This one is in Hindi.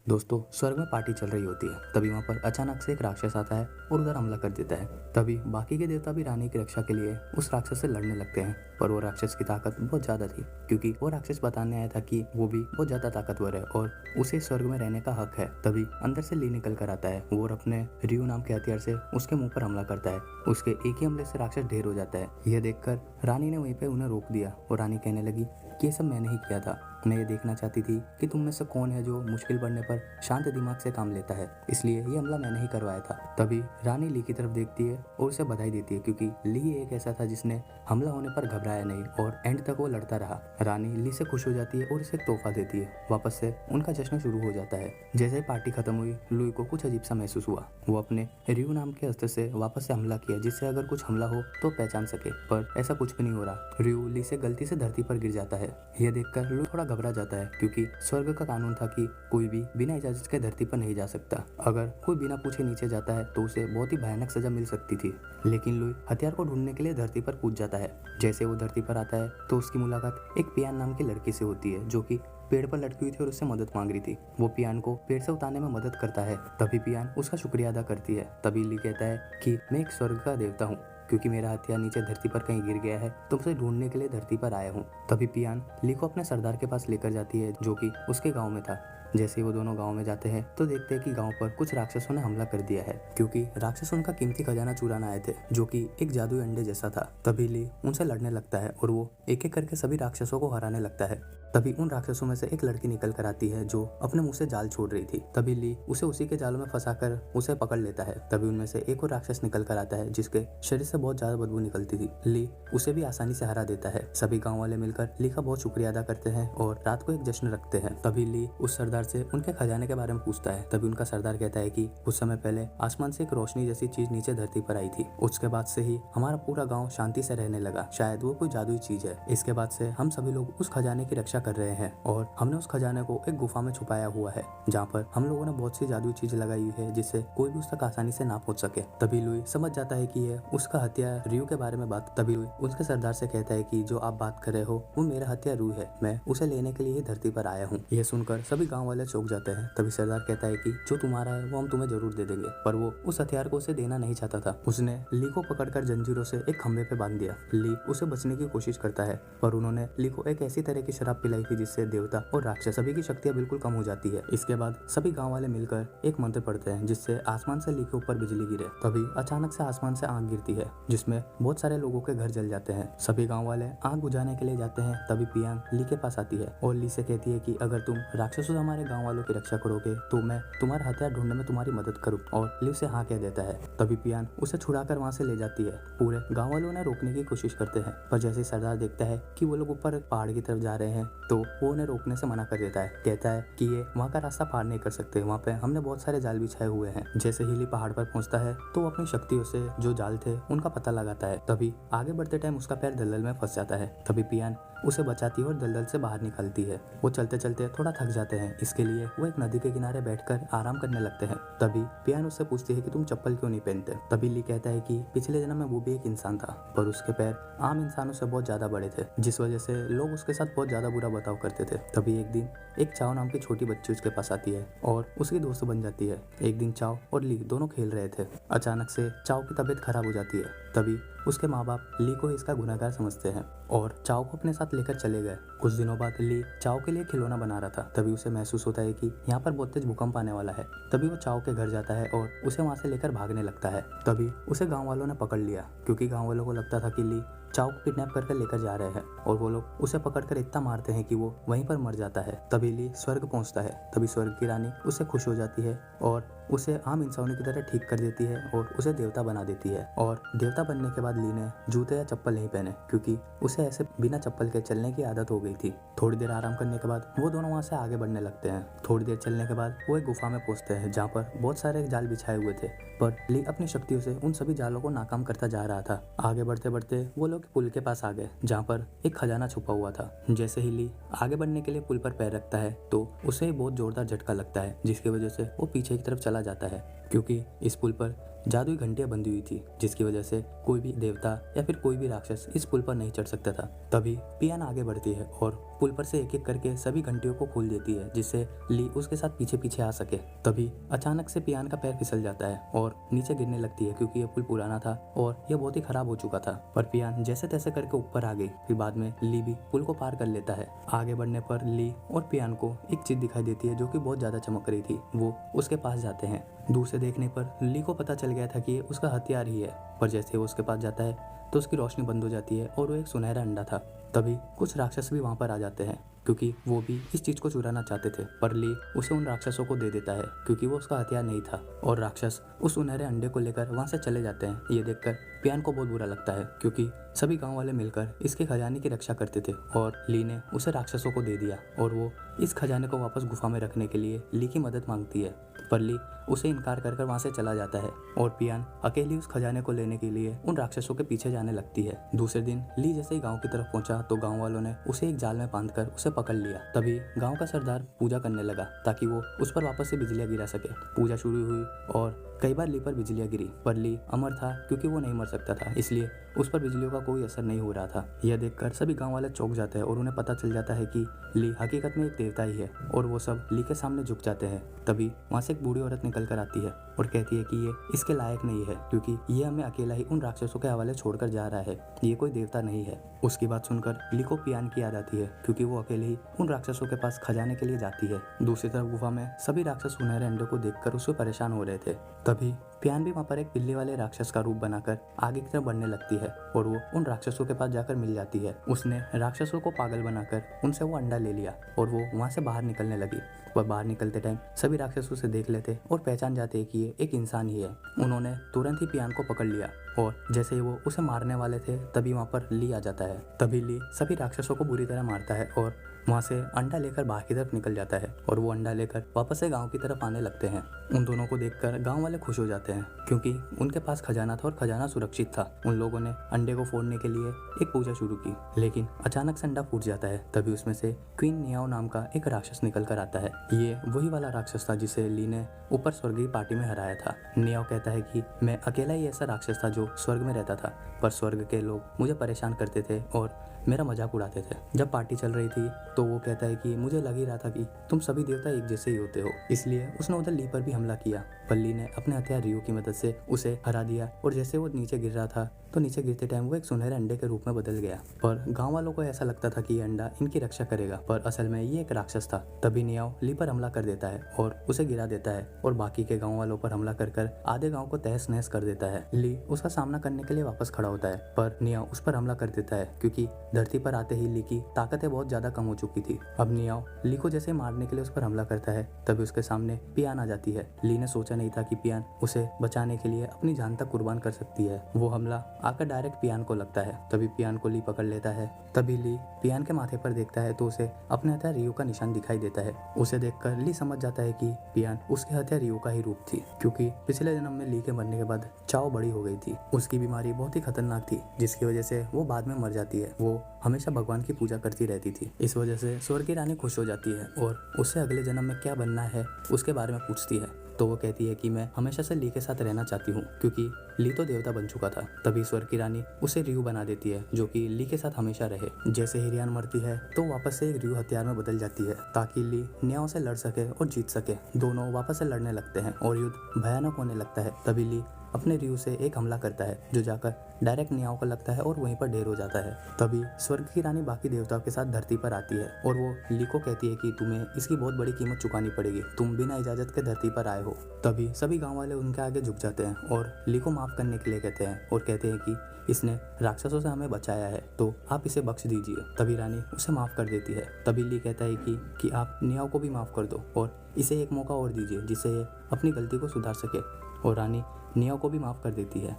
दोस्तों, स्वर्ग में पार्टी चल रही होती है। तभी वहां पर अचानक से एक राक्षस आता है और उधर हमला कर देता है। तभी बाकी के देवता भी रानी की रक्षा के लिए उस राक्षस से लड़ने लगते हैं। पर वो राक्षस की ताकत बहुत ज्यादा थी, क्योंकि वो राक्षस बताने आया था कि वो भी बहुत ज्यादा ताकतवर है और उसे स्वर्ग में रहने का हक है। तभी अंदर से ली निकल कर आता है और अपने रियू नाम के हथियार से उसके मुंह पर हमला करता है। उसके एक ही हमले से राक्षस ढेर हो जाता है। यह देखकर रानी ने वहीं पे उन्हें रोक दिया और रानी कहने लगी कि ये सब मैंने ही किया था। मैं ये देखना चाहती थी कि तुम में से कौन है जो मुश्किल पड़ने पर शांत दिमाग से काम लेता है, इसलिए ये हमला मैंने ही करवाया था। तभी रानी ली की तरफ देखती है और उसे बधाई देती है, क्योंकि ली एक ऐसा था जिसने हमला होने पर घबराया नहीं और एंड तक वो लड़ता रहा। रानी ली से खुश हो जाती है और इसे एक तोहफा देती है। वापस से उनका जश्न शुरू हो जाता है। जैसे ही पार्टी खत्म हुई, लुई को कुछ अजीब सा महसूस हुआ। वो अपने रियू नाम के अस्त्र से वापस से हमला किया, जिससे अगर कुछ हमला हो तो पहचान सके, पर ऐसा कुछ भी नहीं हो रहा। रियू ली से गलती से धरती पर गिर जाता है। यह देखकर लुई थोड़ा घबरा जाता है, क्योंकि स्वर्ग का कानून था कि कोई भी बिना इजाजत के धरती पर नहीं जा सकता। अगर कोई बिना पूछे नीचे जाता है तो उसे बहुत ही भयानक सजा मिल सकती थी। लेकिन लुई हथियार को ढूंढने के लिए धरती पर कूद जाता है। जैसे वो धरती पर आता है तो उसकी मुलाकात एक पियान नाम की लड़की से होती है, जो कि पेड़ पर लटकी हुई थी और उससे मदद मांग रही थी। वो पियान को पेड़ से उतारने में मदद करता है। तभी पियान उसका शुक्रिया अदा करती है। तभी ली कहता है कि मैं एक स्वर्ग का देवता हूँ, क्योंकि मेरा हथियार नीचे धरती पर कहीं गिर गया है तो उसे ढूंढने के लिए धरती पर आया हूँ। तभी पियान ली को अपने सरदार के पास लेकर जाती है, जो कि उसके गांव में था। जैसे ही वो दोनों गांव में जाते हैं तो देखते हैं कि गांव पर कुछ राक्षसों ने हमला कर दिया है, क्योंकि राक्षस उनका कीमती खजाना चुराने आए थे, जो कि एक जादुई अंडे जैसा था। तभी ली उनसे लड़ने लगता है और वो एक एक करके सभी राक्षसों को हराने लगता है। तभी उन राक्षसों में से एक लड़की निकल कर आती है, जो अपने मुंह से जाल छोड़ रही थी। तभी ली उसे उसी के जालों में फंसाकर उसे पकड़ लेता है। तभी उनमें से एक और राक्षस निकल कर आता है, जिसके शरीर से बहुत ज्यादा बदबू निकलती थी। ली उसे भी आसानी से हरा देता है। सभी गाँव वाले मिलकर ली का बहुत शुक्रिया अदा करते हैं और रात को एक जश्न रखते हैं। तभी ली उस सरदार से उनके खजाने के बारे में पूछता है। तभी उनका सरदार कहता है कि कुछ समय पहले आसमान से एक रोशनी जैसी चीज नीचे धरती पर आई थी। उसके बाद से ही हमारा पूरा गांव शांति से रहने लगा। शायद वो कोई जादुई चीज है। इसके बाद से हम सभी लोग उस खजाने की रक्षा कर रहे हैं और हमने उस खजाने को एक गुफा में छुपाया हुआ है, जहाँ पर हम लोगों ने बहुत सी जादुई चीज लगाई हुई है, जिससे कोई भी उस तक आसानी से ना पहुंच सके। तभी लुई समझ जाता है कि ये उसका हथियार रियू के बारे में बात। तभी लुई उसके सरदार से कहता है कि जो आप बात कर रहे हो वो मेरा हथियार रियू है, मैं उसे लेने के लिए ही धरती पर आया हूँ। यह सुनकर सभी गाँव वाले चौंक जाते हैं। तभी सरदार कहता है कि जो तुम्हारा है वो हम तुम्हें जरूर दे देंगे, पर वो उस हथियार को उसे देना नहीं चाहता था। उसने ली को पकड़कर जंजीरों से एक खंभे पे बांध दिया। ली उसे बचने की कोशिश करता है, पर उन्होंने ली को एक ऐसी तरह की शराब पिलाई थी जिससे देवता और राक्षस सभी की शक्तियां बिल्कुल कम हो जाती है। इसके बाद सभी गाँव वाले मिलकर एक मंत्र पढ़ते हैं, जिससे आसमान से ली के ऊपर बिजली गिरे। तभी अचानक से आसमान से आग गिरती है, जिसमें बहुत सारे लोगों के घर जल जाते हैं। सभी गाँव वाले आग बुझाने के लिए जाते हैं। तभी पियांग ली के पास आती है और ली से कहती है कि अगर तुम राक्षसों से हमारे गाँव वालों की रक्षा करोगे तो मैं तुम्हारा हथियार ढूंढने में तुम्हारी मदद करूं। और ली उसे हाँ कह देता है। तभी पियान उसे छुड़ाकर वहां से ले जाती है। पूरे गांव वालों ने रोकने की कोशिश करते हैं, पर जैसे सरदार देखता है कि वो लोग ऊपर पहाड़ की तरफ जा रहे हैं तो वो उन्हें रोकने से मना कर देता है। कहता है कि ये वहाँ का रास्ता पार नहीं कर सकते, वहाँ पे हमने बहुत सारे जाल बिछाए हुए हैं। जैसे ही ली पहाड़ पर पहुंचता है तो वो अपनी शक्तियों से जो जाल थे उनका पता लगाता है। तभी आगे बढ़ते टाइम उसका पैर दलदल में फंस जाता है। तभी पियान उसे बचाती है और दलदल से बाहर निकलती है। वो चलते चलते थोड़ा थक जाते हैं, इसके लिए वो एक नदी के किनारे बैठकर आराम करने लगते हैं। तभी पियान उससे पूछती है कि तुम चप्पल क्यों नहीं पहनते। तभी ली कहता है कि पिछले जन्म में वो भी एक इंसान था, पर उसके पैर आम इंसानों से बहुत ज्यादा बड़े थे, जिस वजह से लोग उसके साथ बहुत ज्यादा बुरा बर्ताव करते थे। तभी एक दिन एक चाव नाम की छोटी बच्ची उसके पास आती है और उसकी दोस्त बन जाती है। एक दिन चाव और ली दोनों खेल रहे थे। अचानक से चाव की तबीयत खराब हो जाती है। तभी उसके माँ बाप ली को इसका गुनहगार समझते हैं और चाव को अपने साथ लेकर चले गए। कुछ दिनों बाद ली चाव के लिए खिलौना बना रहा था। तभी उसे महसूस होता है कि यहाँ पर बहुत तेज भूकंप आने वाला है। तभी वो चाव के घर जाता है और उसे वहाँ से लेकर भागने लगता है। तभी उसे गाँव वालों ने पकड़ लिया, क्योंकि गाँव वालों को लगता था कि ली चाव को किडनैप करके लेकर जा रहे हैं, और वो लोग उसे पकड़कर इतना मारते हैं कि वो वहीं पर मर जाता है। तभी ली स्वर्ग पहुंचता है। तभी स्वर्ग की रानी उससे खुश हो जाती है और उसे आम इंसानों की तरह ठीक कर देती है और उसे देवता बना देती है। और देवता बनने के बाद ली ने जूते या चप्पल नहीं पहने, क्योंकि उसे ऐसे बिना चप्पल के चलने की आदत हो गई थी। थोड़ी देर आराम करने के बाद वो दोनों वहाँ से आगे बढ़ने लगते हैं। थोड़ी देर चलने के बाद वो एक गुफा में पहुंचते हैं, जहाँ पर बहुत सारे जाल बिछाए हुए थे, पर ली अपनी शक्तियों से उन सभी जालों को नाकाम करता जा रहा था। आगे बढ़ते बढ़ते वो लोग पुल के पास आ गए, जहाँ पर एक खजाना छुपा हुआ था। जैसे ही ली आगे बढ़ने के लिए पुल पर पैर रखता है तो उसे बहुत जोरदार झटका लगता है, जिसकी वजह से वो पीछे की तरफ चला जाता है, क्योंकि इस पुल पर जादुई घंटियां बंधी हुई थी, जिसकी वजह से कोई भी देवता या फिर कोई भी राक्षस इस पुल पर नहीं चढ़ सकता था। तभी पियान आगे बढ़ती है और पुल पर से एक एक करके सभी घंटियों को खोल देती है, जिससे ली उसके साथ पीछे पीछे आ सके। तभी अचानक से पियान का पैर फिसल जाता है और नीचे गिरने लगती है, क्योंकि यह पुल पुराना था और यह बहुत ही खराब हो चुका था। पर पियान जैसे तैसे करके ऊपर आ गई। फिर बाद में ली भी पुल को पार कर लेता है। आगे बढ़ने पर ली और पियान को एक चीज दिखाई देती है जो कि बहुत ज्यादा चमक रही थी। वो उसके पास जाते हैं। दूर से देखने पर ली को पता चल गया था कि ये उसका हथियार ही है, पर जैसे वो उसके पास जाता है तो उसकी रोशनी बंद हो जाती है और वो एक सुनहरा अंडा था। तभी कुछ राक्षस भी वहां पर आ जाते हैं, क्योंकि वो भी इस चीज को चुराना चाहते थे। पर ली उसे उन राक्षसों को दे देता है, क्योंकि वो उसका हथियार नहीं था। और राक्षस उस सुनहरे अंडे को लेकर वहां से चले जाते हैं। ये देखकर पियान को बहुत बुरा लगता है, क्योंकि सभी गांव वाले मिलकर इसके खजाने की रक्षा करते थे और ली ने उसे राक्षसों को दे दिया। और वो इस खजाने को वापस गुफा में रखने के लिए ली की मदद मांगती है, पर ली उसे इनकार कर वहां से चला जाता है और पियान अकेली उस खजाने को लेने के लिए उन राक्षसों के पीछे जाने लगती है। दूसरे दिन ली जैसे ही गांव की तरफ पहुंचा तो गांव वालों ने उसे एक जाल में बांधकर उसे पकड़ लिया। तभी गांव का सरदार पूजा करने लगा ताकि वो उस पर वापस से बिजलियां गिरा सके। पूजा शुरू हुई और कई बार ली पर बिजलियां गिरी, पर ली अमर था क्योंकि वो नहीं मर सकता था, इसलिए उस पर बिजलियों का कोई असर नहीं हो रहा था। यह देखकर सभी गांव वाले चौंक जाते हैं और उन्हें पता चल जाता है कि ली हकीकत में एक देवता ही है, और वो सब ली के सामने झुक जाते हैं। तभी वहां से एक बूढ़ी औरत निकल कर आती है और कहती है कि ये इसके लायक नहीं है, क्योंकि ये हमें अकेला ही उन राक्षसों के हवाले छोड़कर जा रहा है, ये कोई देवता नहीं है। उसकी बात सुनकर ली को पियान की याद आती है, क्योंकि वो अकेले ही उन राक्षसों के पास खजाने के लिए जाती है। दूसरी तरफ गुफा में सभी राक्षस सुनहरे अंडे को देखकर उससे परेशान हो रहे थे। तभी पियान भी वहाँ पर एक बिल्ली वाले राक्षस का रूप बनाकर आगे की तरफ बढ़ने लगती है और वो उन राक्षसों के पास जाकर मिल जाती है। उसने राक्षसों को पागल बनाकर उनसे वो अंडा ले लिया और वो वहाँ से बाहर निकलने लगी। पर बाहर निकलते टाइम सभी राक्षस उसे देख लेते और पहचान जाते हैं कि ये एक इंसान ही है। उन्होंने तुरंत ही पियान को पकड़ लिया और जैसे ही वो उसे मारने वाले थे तभी वहाँ पर ली आ जाता है। तभी ली सभी राक्षसों को बुरी तरह मारता है और वहाँ से अंडा लेकर बाहर की तरफ निकल जाता है और वो अंडा लेकर वापस से गांव की तरफ आने लगते हैं। उन दोनों को देखकर गांव वाले खुश हो जाते हैं, क्योंकि उनके पास खजाना था और खजाना सुरक्षित था। उन लोगों ने अंडे को फोड़ने के लिए एक पूजा शुरू की, लेकिन अचानक से अंडा फूट जाता है। तभी उसमें से क्वीन नियाओ नाम का एक राक्षस निकल कर आता है। ये वही वाला राक्षस था जिसे ली ने ऊपर स्वर्ग की पार्टी में हराया था। नियाओ कहता है कि मैं अकेला ही ऐसा राक्षस था जो स्वर्ग में रहता था, पर स्वर्ग के लोग मुझे परेशान करते थे और मेरा मजाक उड़ाते थे। जब पार्टी चल रही थी तो वो कहता है कि मुझे लग ही रहा था कि तुम सभी देवता एक जैसे ही होते हो, इसलिए उसने उधर ली पर भी हमला किया। पर ली ने अपने हथियार रियो की मदद से उसे हरा दिया और जैसे वो नीचे गिर रहा था तो नीचे गिरते टाइम वो एक सुनहरे अंडे के रूप में बदल गया। पर गांव वालों को ऐसा लगता था कि ये अंडा इनकी रक्षा करेगा, पर असल में ये एक राक्षस था। तभी नियाओ ली पर हमला कर देता है और उसे गिरा देता है और बाकी के गाँव वालों पर हमला कर आधे गाँव को तहस नहस कर देता है। ली उसका सामना करने के लिए वापस खड़ा होता है, पर नियाओ उस पर हमला कर देता है, क्योंकि धरती पर आते ही ली की ताकतें बहुत ज्यादा कम हो चुकी थी। अब नियाओ ली को जैसे मारने के लिए उस पर हमला करता है तभी उसके सामने पियान आ जाती है। ली ने सोचा नहीं था कि पियान उसे बचाने के लिए अपनी जान तक कुर्बान कर सकती है। वो हमला आकर डायरेक्ट पियान को लगता है। तभी पियान को ली पकड़ लेता है। तभी ली पियान के माथे पर देखता है तो उसे अपने हथियार रियो का निशान दिखाई देता है। उसे देखकर ली समझ जाता है कि पियान उसके हथियार रियो का ही रूप थी, क्योंकि पिछले जन्म में ली के मरने के बाद चाओ बड़ी हो गई थी। उसकी बीमारी बहुत ही खतरनाक थी, जिसकी वजह से वो बाद में मर जाती है। वो हमेशा भगवान की पूजा करती रहती थी। इस वजह से स्वर्ग की रानी खुश हो जाती है और उससे अगले जन्म में क्या बनना है उसके बारे में पूछती है। तो वो कहती है कि मैं हमेशा से ली के साथ रहना चाहती हूँ, क्योंकि ली तो देवता बन चुका था। तभी स्वर्ग की रानी उसे रियू बना देती है, जो कि ली के साथ हमेशा रहे। जैसे ही रियान मरती है तो वापस से एक रियू हथियार में बदल जाती है, ताकि ली न्याओ से लड़ सके और जीत सके। दोनों वापस से लड़ने लगते हैं और युद्ध भयानक होने लगता है। तभी ली अपने रियू से एक हमला करता है, जो जाकर डायरेक्ट नियाओ को लगता है और वहीं पर ढेर हो जाता है। तभी स्वर्ग की रानी बाकी देवताओं के साथ धरती पर आती है और वो ली को कहती है कि तुम्हें इसकी बहुत बड़ी कीमत चुकानी पड़ेगी, तुम बिना इजाजत के धरती पर आए हो। तभी सभी गांव वाले उनके आगे झुक जाते हैं और ली को माफ करने के लिए कहते हैं और कहते हैं कि इसने राक्षसों से हमें बचाया है, तो आप इसे बख्श दीजिए। तभी रानी उसे माफ कर देती है। तभी ली कहता है कि आप नियाओ को भी माफ कर दो और इसे एक मौका और दीजिए जिससे ये अपनी गलती को सुधार सके, और रानी नियाओ को भी माफ कर देती है।